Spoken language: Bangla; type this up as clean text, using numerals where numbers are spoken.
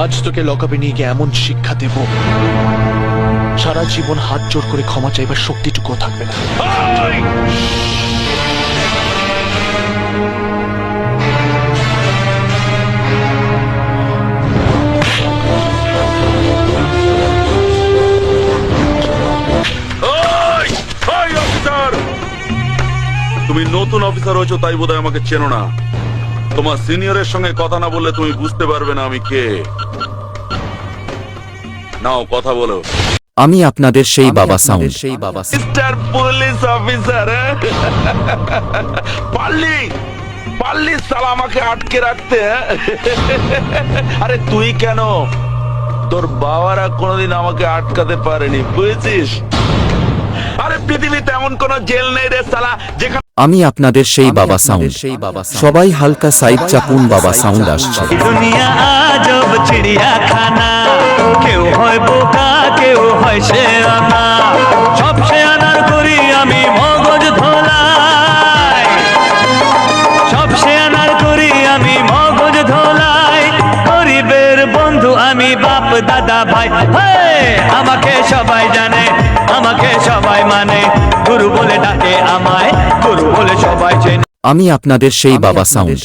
আজ তোকে লকআপে নিয়ে গিয়ে এমন শিক্ষা দেব, সারা জীবন হাত জোর করে ক্ষমা চাইবার শক্তিটুকুও থাকবে না। তুমি নতুন অফিসার হয়েছো তাই বোধহয় আমাকে চেনো না। তোমার সিনিয়রের সঙ্গে কথা না বললে তুমি বুঝতে পারবে না আমি কে। নাও কথা বলো। আমি আপনাদের সেই বাবা সাউন্ড। মিস্টার পুলিশ অফিসার, পারলি সালা আমাকে আটকে রাখতে। আরে তুই কেন, তোর বাবারা কোনোদিন আমাকে আটকাতে পারেনি, বুঝেছিস? আরে পৃথিবীতে এমন কোন জেল নেই রে সালা যেখানে। আমি আপনাদের সেই বাবা সাউন্ড। সবাই হালকা সাইড চাপুন, বাবা সাউন্ড আসছে। দুনিয়া আজব চিড়িয়াখানা, কেউ হয় বোকা কেউ হয় শেয়ানা, সব শেয়ানার করি আমি মগজ ধোলাই, সব শেয়ানার করি আমি মগজ ধোলাই, গরিবের বন্ধু আমি বাপ দাদা ভাই। আমাকে সবাই জানে, আমাকে সবাই মানে, গুরু বলে ডাকে আমায়, গুরু বলে সবাই চেনে। আমি আপনাদের সেই বাবা সাউন্ড।